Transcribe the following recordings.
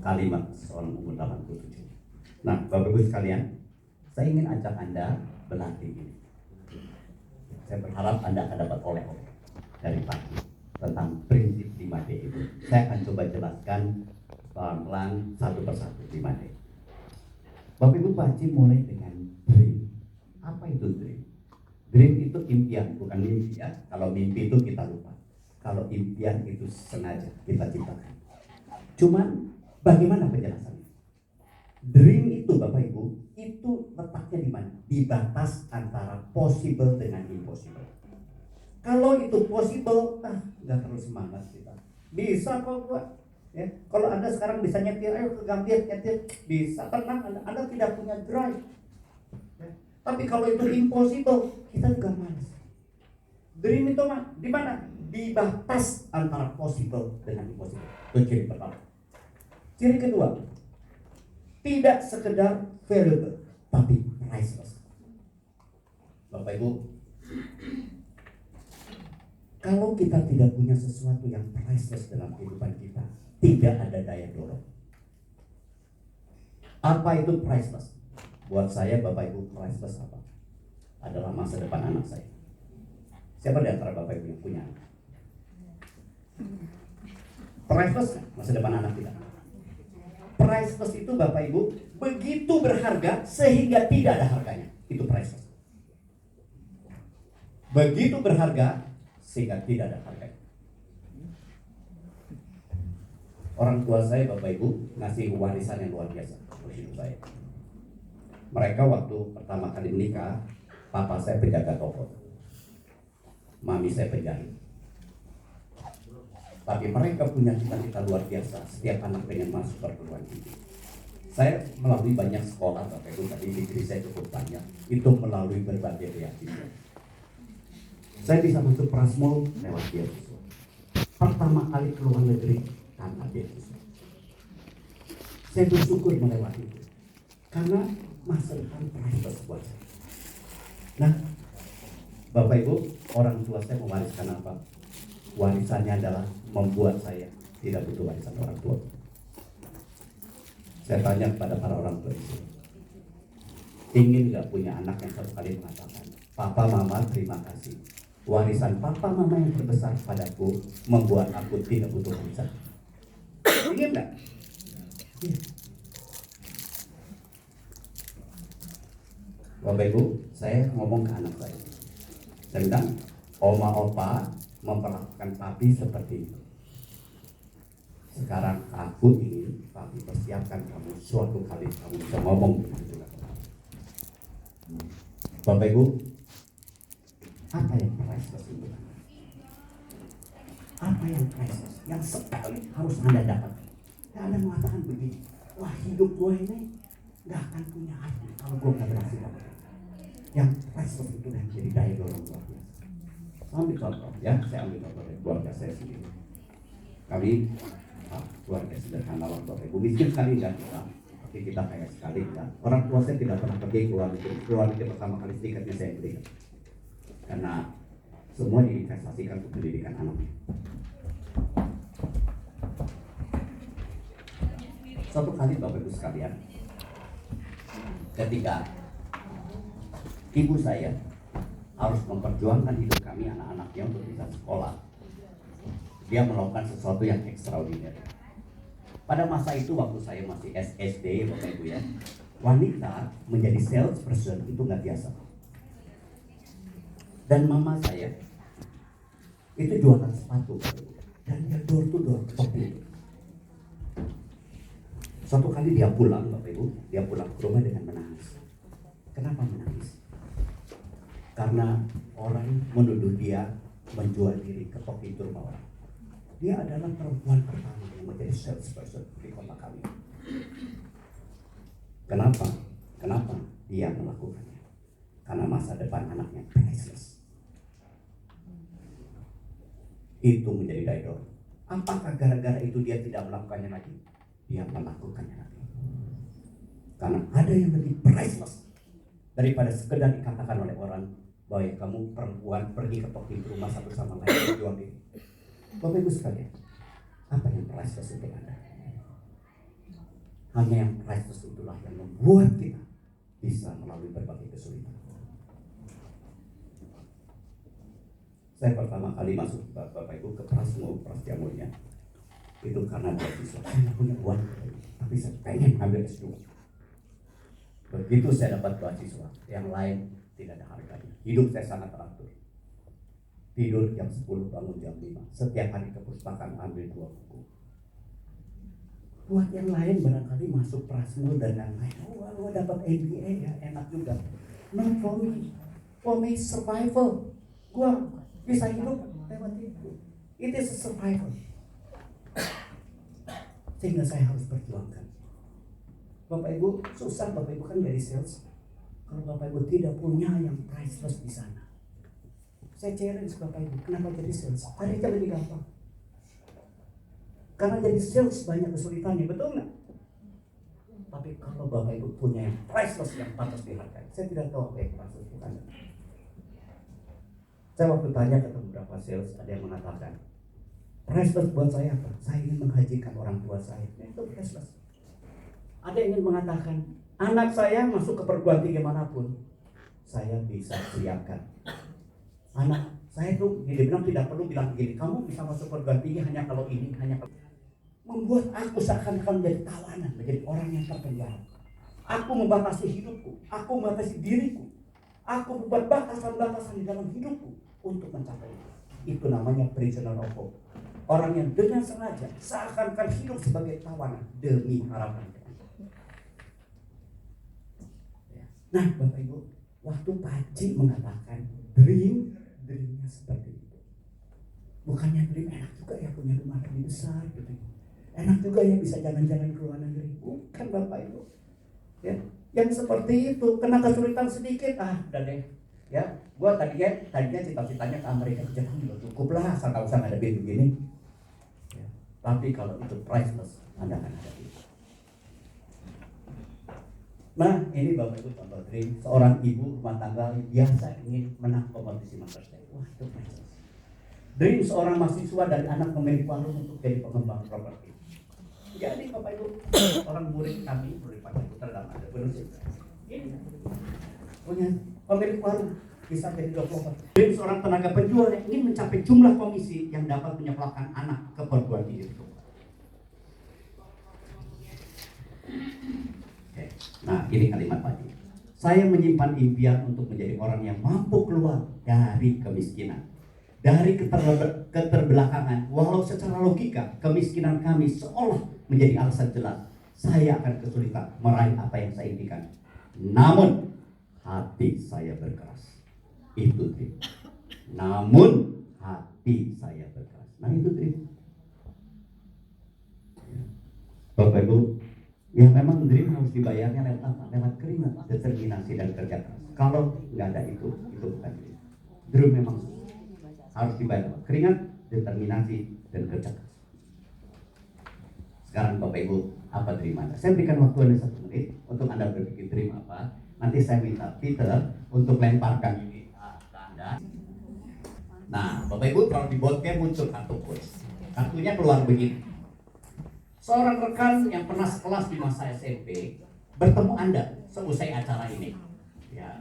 kalimat seorang umur 87. Nah, Bapak Ibu sekalian, saya ingin ajak Anda berlatih ini. Saya berharap Anda akan dapat oleh-oleh dari pagi tentang prinsip 5D itu. Saya akan coba jelaskan pelan-pelan satu persatu 5D. Bapak Ibu pasti mulai dengan dream. Apa itu dream? Dream itu impian, bukan mimpi ya. Kalau mimpi itu kita lupa. Kalau impian itu sengaja kita ciptakan. Cuman bagaimana penjelasannya? Dream itu Bapak Ibu, itu letaknya di mana? Di batas antara possible dengan impossible. Kalau itu possible, nggak terlalu semangat kita. Bisa kok buat. Ya, kalau Anda sekarang bisa nyetir, ayo ke Gambir nyetir, bisa, tenang, Anda tidak punya drive. Ya. Tapi kalau itu impossible, kita juga malas. Dream itu di mana? Di batas antara possible dengan impossible. Itu ciri pertama. Ciri kedua, tidak sekedar valuable, tapi priceless. Bapak Ibu, kalau kita tidak punya sesuatu yang priceless dalam kehidupan kita, tidak ada daya dorong. Apa itu priceless? Buat saya, Bapak Ibu, priceless apa? Adalah masa depan anak saya. Siapa di antara Bapak Ibu yang punya anak? Priceless masa depan anak kita. Priceless itu Bapak Ibu begitu berharga sehingga tidak ada harganya. Itu priceless. Begitu berharga sehingga tidak ada harganya. Orang tua saya Bapak Ibu ngasih warisan yang luar biasa untuk hidup saya. Mereka waktu pertama kali menikah, papa saya penjaga toko, mami saya penjahit. Tapi mereka punya cita-cita luar biasa. Setiap anak pengen masuk perguruan tinggi. Saya melalui banyak sekolah, Bapak Ibu, tadi degree saya cukup banyak. Itu melalui berbagai beasiswa. Saya bisa masuk Prasmul lewat beasiswa. Pertama kali ke luar negeri tanpa beasiswa. Saya bersyukur melewati itu. Karena masa depan priceless buat saya. Nah, Bapak Ibu, orang tua saya mewariskan apa? Warisannya adalah membuat saya tidak butuh warisan orang tua. Saya tanya kepada para orang tua itu, ingin gak punya anak yang satu kali mengatakan, Papa Mama terima kasih, warisan Papa Mama yang terbesar padaku membuat aku tidak butuh warisan. Ingin gak? Iya. Bapak Ibu, saya ngomong ke anak saya, tentang oma opa memperlakukan papi seperti itu. Sekarang aku ingin papi persiapkan kamu suatu kali kamu bisa ngomong begitu juga. Bapak Ibu, apa yang priceless itu? Apa yang priceless? Yang sekali harus Anda dapat. Dan Anda mengatakan begini, wah hidup gue ini gak akan punya arti kalau gue gak berhasil dapat. Yang priceless itu yang jadi daya dorong luar biasa. Ambil contoh ya, saya ambil contoh dari keluarga saya sendiri. Kami keluarga sederhana waktu Ibu miskin sekali enggak kita, tapi kita kaya sekali ya. Orang tua saya tidak pernah pergi ke luar negeri pertama kali tiketnya saya beli. Karena semua diinvestasikan untuk pendidikan anaknya. Suatu kali Bapak Ibu sekalian, ketika ibu saya harus memperjuangkan hidup kami anak-anaknya untuk bisa sekolah, dia melakukan sesuatu yang ekstraordinari. Pada masa itu waktu saya masih SD Bapak Ibu ya, wanita menjadi salesperson itu nggak biasa. Dan mama saya itu jualan sepatu dan dia door to door topi. Suatu kali dia pulang Bapak Ibu, dia pulang ke rumah dengan menangis. Kenapa menangis? Karena orang menuduh dia menjual diri ke topi itu rumah orang. Dia adalah perempuan pertama yang menjadi salesperson di kota kami. Kenapa? Kenapa dia melakukannya? Karena masa depan anaknya priceless. Itu menjadi daya dorong. Apakah gara-gara itu dia tidak melakukannya lagi? Dia melakukannya lagi. Karena ada yang lebih priceless daripada sekedar dikatakan oleh orang bahwa kamu perempuan pergi ke topi rumah satu sama lain berjuang diri. Bapak Ibu sekalian, apa yang priceless untuk Anda? Hanya yang priceless itulah yang membuat kita bisa melalui berbagai kesulitan. Saya pertama kali masuk Bapak Ibu ke Prasetya Mulia itu karena beasiswa. Saya nggak punya uang, tapi saya pengen ambil S2. Begitu saya dapat beasiswa, yang lain tidak ada harganya. Hidup saya sangat teratur. Tidur jam 10, bangun jam 5. Setiap hari ke perpustakaan ambil 2 buku. Buat yang lain barangkali masuk Prasmul dan yang lain, oh dapat MBA ya enak juga. No, for me survival. Gua bisa hidup lewat itu. It is a survival. Sehingga saya harus perjuangkan. Bapak Ibu susah, Bapak Ibu kan dari sales. Kalau Bapak Ibu tidak punya yang priceless di sana, saya challenge Bapak Ibu, kenapa jadi sales? Harusnya lebih gampang. Karena jadi sales banyak kesulitannya, betul nggak? Tapi kalau Bapak Ibu punya yang priceless yang pantas dihargai, saya tidak tahu apa yang priceless bukan. Saya waktu tanya ke beberapa sales, ada yang mengatakan, priceless buat saya apa? Saya ingin menghajikan orang tua saya. Itu priceless. Ada yang ingin mengatakan, anak saya masuk ke perguruan tinggi manapun, saya bisa siapkan. Anak saya tuh dibilang tidak perlu bilang begini, kamu bisa masuk perguruan tinggi hanya kalau ini, hanya kalau membuat aku seakan-akan menjadi tawanan, menjadi orang yang terpenjara. Aku membatasi hidupku, aku membatasi diriku, aku membuat batasan-batasan di dalam hidupku untuk mencapai itu. Itu namanya prisoner of hope. Orang yang dengan sengaja seakan-akan hidup sebagai tawanan demi harapan. Nah, Bapak Ibu, waktu Pak Haji mengatakan dreamnya seperti itu. Bukannya dream enak juga ya punya rumah lebih besar gitu. Enak juga ya bisa jalan-jalan ke luar negeri. Bukan Bapak Ibu. Ya, yang seperti itu kena kesulitan sedikit, udah deh. Ya, gua tadinya cita-citanya ke Amerika, ke Jepang juga cukup lah, asal nggak usah ngadepin begini. Ya, tapi kalau itu priceless, Anda akan hadapi. Nah, ini Bapak Ibu contoh dream seorang ibu rumah tangga biasa ingin menang kompetisi Masterchef. Wah, itu priceless. Dream seorang mahasiswa dari anak pemilik warung untuk jadi pengembang properti. Jadi Bapak Ibu, orang murid kami, murid Pak Putra dan ada penulis ini punya pemilik warung bisa jadi developer. Dream seorang tenaga penjual yang ingin mencapai jumlah komisi yang dapat menyekolahkan anak ke perguruan tinggi. Nah, ini kalimat Pak. Saya menyimpan impian untuk menjadi orang yang mampu keluar dari kemiskinan, dari keterbelakangan. Walau secara logika kemiskinan kami seolah menjadi alasan jelas, saya akan kesulitan meraih apa yang saya impikan. Namun hati saya berkeras. Itu dream. Namun hati saya berkeras. Nah, itu dream. Bapak Ibu, ya memang dream harus dibayarnya lewat apa? Lewat keringat, determinasi dan kerja keras. Kalau nggak ada itu bukan dream. Dream memang harus dibayar lewat keringat, determinasi dan kerja keras. Sekarang Bapak Ibu, apa dream Anda? Saya berikan waktu Anda 1 menit untuk Anda berpikir dream apa. Nanti saya minta Peter untuk lemparkan ini ke Anda. Nah, Bapak Ibu, kalau di boardnya muncul kartu kuis. Kartunya keluar begini. Seorang rekan yang pernah sekelas di masa SMP bertemu Anda seusai acara ini. Ya.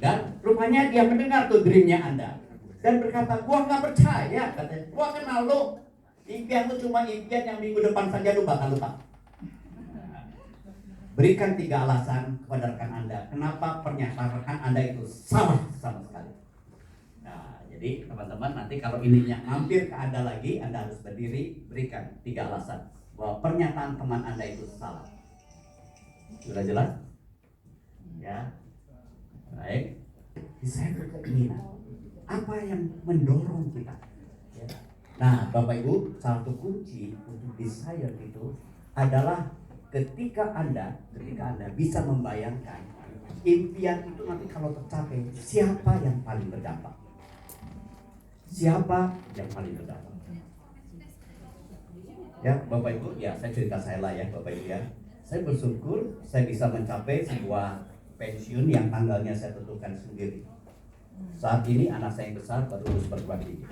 Dan rupanya dia mendengar tuh dreamnya Anda dan berkata, gua nggak percaya, katanya, gua kenal lo. Impian lu cuma impian yang minggu depan saja lu bakal lupa. Berikan 3 alasan kepada rekan Anda kenapa pernyataan rekan Anda itu salah sama sekali. Nah, jadi teman-teman nanti kalau ininya mampir ke Anda lagi, Anda harus berdiri, berikan 3 alasan bahwa pernyataan teman Anda itu salah. Sudah jelas? Ya. Baik. Saya berkeinginan. Apa yang mendorong kita? Ya. Nah, Bapak Ibu, satu kunci untuk desire itu adalah ketika Anda bisa membayangkan impian itu nanti kalau tercapai, siapa yang paling berdampak? Siapa yang paling berdampak? Ya, Bapak Ibu, ya saya cerita saya lah ya, Bapak Ibu ya. Saya bersyukur saya bisa mencapai sebuah pensiun yang tanggalnya saya tentukan sendiri. Saat ini anak saya yang besar baru lulus perguruan tinggi.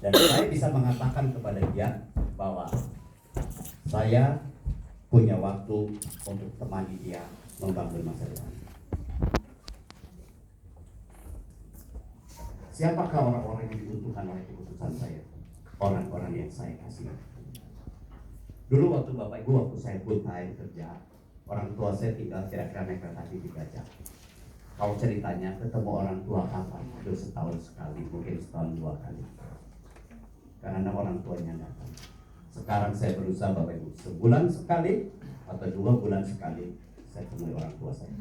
Dan saya bisa mengatakan kepada dia bahwa saya punya waktu untuk temani dia membangun masa depan. Siapakah orang-orang yang dibutuhkan oleh keputusan saya? Orang-orang yang saya kasih. Dulu waktu Bapak Ibu, waktu saya full time kerja, orang tua saya tinggal kira-kira naik kereta api 3 jam. Kalau ceritanya ketemu orang tua kapan? Itu setahun sekali, mungkin setahun 2 kali. Karena orang tuanya datang. Sekarang saya berusaha Bapak Ibu, sebulan sekali atau 2 bulan sekali saya temui orang tua saya.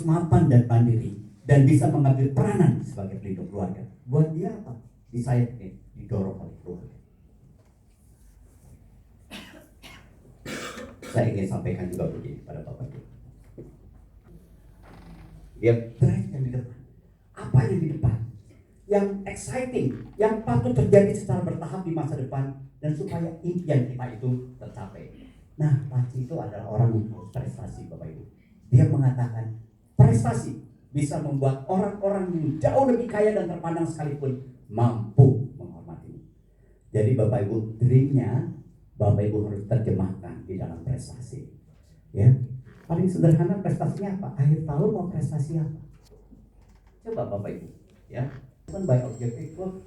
Mapan dan mandiri dan bisa mengambil peranan sebagai pelindung keluarga. Buat dia apa? Disayat didorong oleh keluarga. Saya ingin sampaikan juga begini pada Bapak Ibu. Dia drive yang di depan. Apa yang di depan? Yang exciting, yang patut terjadi secara bertahap di masa depan dan supaya impian kita itu tercapai. Nah, Paci itu adalah orang yang harus prestasi, Bapak Ibu. Dia mengatakan prestasi bisa membuat orang-orang yang jauh lebih kaya dan terpandang sekalipun mampu menghormatimu. Jadi Bapak Ibu, dreamnya Bapak Ibu harus terjemahkan di dalam prestasi. Ya, paling sederhana prestasinya apa? Akhir tahun mau prestasi apa? Coba Bapak Ibu, ya. Kan by objective work.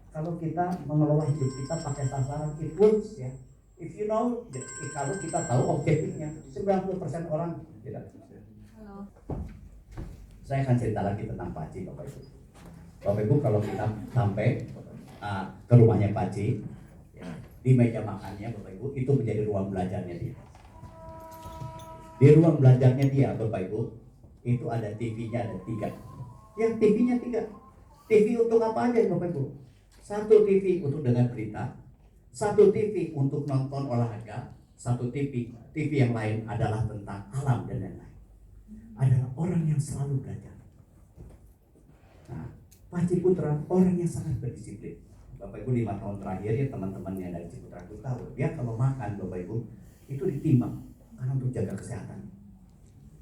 Kalau kita mengelola hidup kita pakai sasaran, it works, ya. If you know, kalau kita tahu objektifnya, 90% orang tidak. Saya akan cerita lagi tentang Paci, Bapak Ibu. Bapak Ibu, kalau kita sampai ke rumahnya Paci, ya, di meja makannya Bapak Ibu, itu menjadi ruang belajarnya dia. Di ruang belajarnya dia, Bapak Ibu, itu ada TV-nya ada 3. Ya, TV-nya 3. TV untuk apa aja Bapak Ibu? 1 TV untuk dengar berita, 1 TV untuk nonton olahraga, 1 TV yang lain adalah tentang alam dan lain-lain. Adalah orang yang selalu belajar. Nah, Paci Putra orang yang sangat berdisiplin. Bapak Ibu 5 tahun terakhir ya teman-teman yang dari Ciputra itu tahu dia kalau makan Bapak Ibu itu ditimbang karena untuk jaga kesehatan.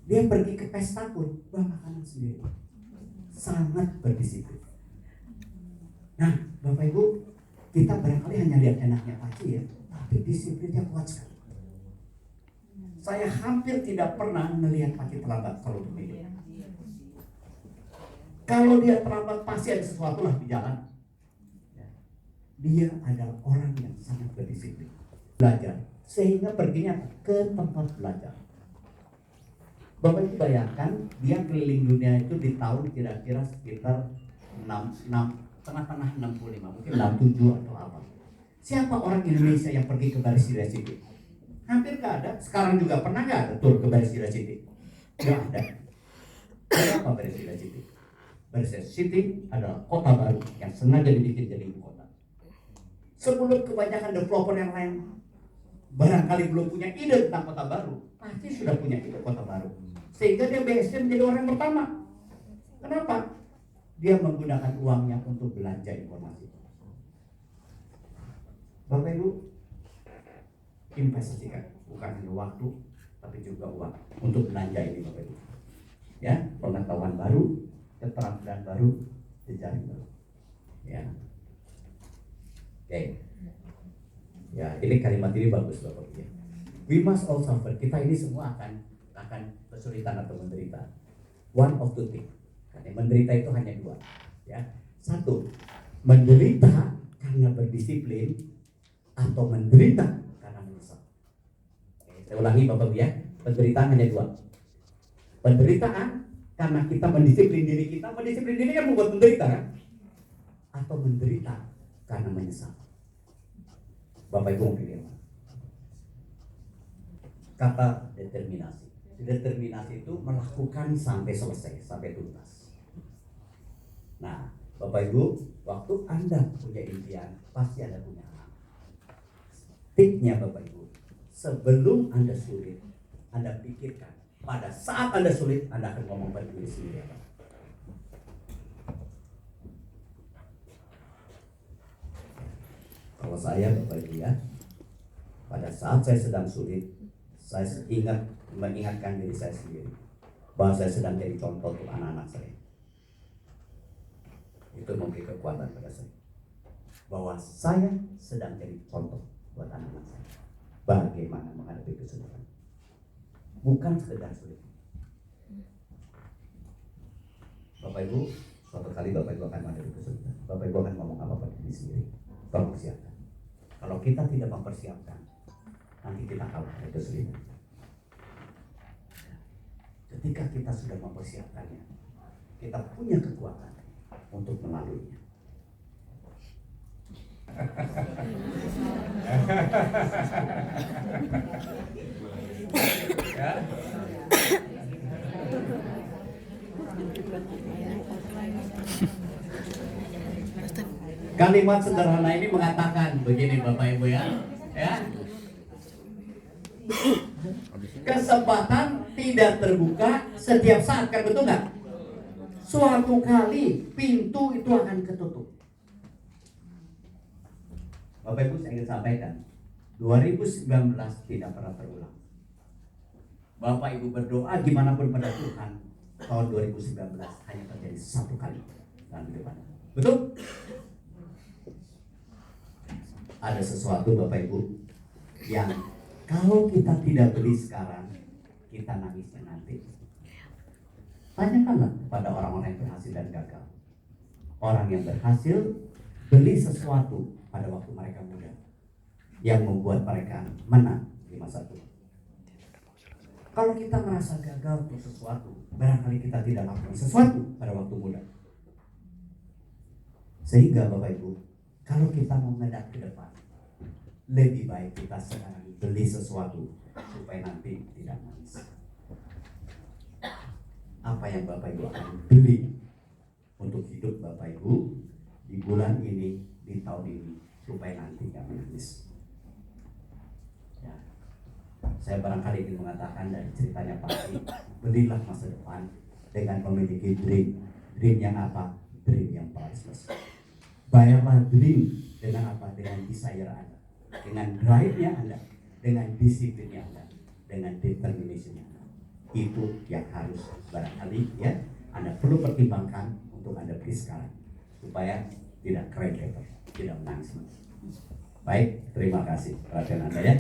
Dia pergi ke pesta pun bawa makanan sendiri. Sangat berdisiplin. Nah, Bapak Ibu, kita barangkali hanya lihat enaknya Paci ya, tapi disiplinnya kuat sekali. Saya hampir tidak pernah melihat Paci terlambat kalau untuk hidup. Kalau dia terlambat pasti ada sesuatu lah di jalan. Dia adalah orang yang sangat berdisiplin. Belajar, sehingga perginya ke tempat belajar. Bapak Ibu bayangkan, dia keliling dunia itu di tahun kira-kira sekitar 6 tengah-tengah 65, mungkin 67 atau apa. Siapa orang Indonesia yang pergi ke Balesira City? Hampir gak ada. Sekarang juga pernah gak ada tur ke Balesira City? Gak ada. Kenapa Balesira City? Balesira City adalah kota baru yang sengaja dibikin jadi ibu kota. Sebelum kebanyakan developer yang lain barangkali belum punya ide tentang kota baru, pasti sudah punya ide kota baru. Sehingga dia BSD menjadi orang yang pertama. Kenapa? Dia menggunakan uangnya untuk belanja informasi. Bapak Ibu, investasikan bukan hanya waktu, tapi juga uang untuk belanja ini Bapak Ibu. Ya, pengetahuan baru, keterampilan baru, jejaring baru. Ya, oke. Ya, ini kalimat ini bagus Bapak Ibu. Ya. We must all suffer. Kita ini semua akan kesulitan atau menderita. One of two things. Menderita itu hanya 2, ya. 1, menderita karena berdisiplin atau menderita karena menyesal. Oke, saya ulangi Bapak Ibu ya, penderitaan hanya 2. Penderitaan karena kita mendisiplin diri kita kan membuat menderita kan? Atau menderita karena menyesal. Bapak Ibu mau pilih apa? Kata determinasi. Determinasi itu melakukan sampai selesai, sampai tuntas. Nah, Bapak Ibu, waktu Anda punya impian, pasti Anda punya harapan. Tipnya Bapak Ibu, sebelum Anda sulit, Anda pikirkan. Pada saat Anda sulit, Anda akan ngomong pada diri sendiri apa? Kalau saya Bapak Ibu ya, pada saat saya sedang sulit, saya mengingatkan diri saya sendiri bahwa saya sedang jadi contoh untuk anak-anak saya. Itu memberi kekuatan pada saya bahwa saya sedang jadi contoh buat anak-anak saya. bagaimana menghadapi kesulitan. Bukan sekedar sulit. Bapak Ibu, suatu kali Bapak Ibu akan menghadapi kesulitan. Bapak Ibu akan ngomong apa pada diri sendiri. Tolong persiapkan. Kalau kita tidak mempersiapkan, nanti kita kalah pada kesulitan. Ketika kita sudah mempersiapkannya, kita punya kekuatan untuk melaluinya. Ya. Kalimat sederhana ini mengatakan begini Bapak Ibu ya. Kesempatan tidak terbuka setiap saat, kan betul nggak? Suatu kali pintu itu akan ketutup. Bapak Ibu, saya ingin sampaikan 2019 tidak pernah terulang. Bapak Ibu berdoa gimana pun pada Tuhan, tahun 2019 hanya terjadi satu kali dalam kehidupan. Betul? Ada sesuatu Bapak Ibu yang kalau kita tidak beli sekarang, kita nangisnya nanti. Tanyakanlah kepada orang-orang yang berhasil dan gagal. Orang yang berhasil beli sesuatu pada waktu mereka muda, yang membuat mereka menang di masa tua. Kalau kita merasa gagal untuk sesuatu, barangkali kita tidak melakukan sesuatu pada waktu muda. Sehingga Bapak Ibu, kalau kita mau menghadap ke depan, lebih baik kita sekarang beli sesuatu supaya nanti tidak nangis. Apa yang Bapak Ibu akan beli untuk hidup Bapak Ibu di bulan ini, di tahun ini, supaya nanti tidak menangis. Ya. Saya barangkali ingin mengatakan dari ceritanya Pak Adi, belilah masa depan dengan memiliki dream. Dream yang apa? Dream yang priceless. Bayarlah dream dengan apa? Dengan desire Anda, dengan drive-nya Anda, dengan disiplinnya Anda, dengan determination-nya Anda. Itu yang harus barangkali ya Anda perlu pertimbangkan untuk Anda beli sekarang supaya tidak cry later, tidak menangis. Baik, terima kasih perhatian Anda ya.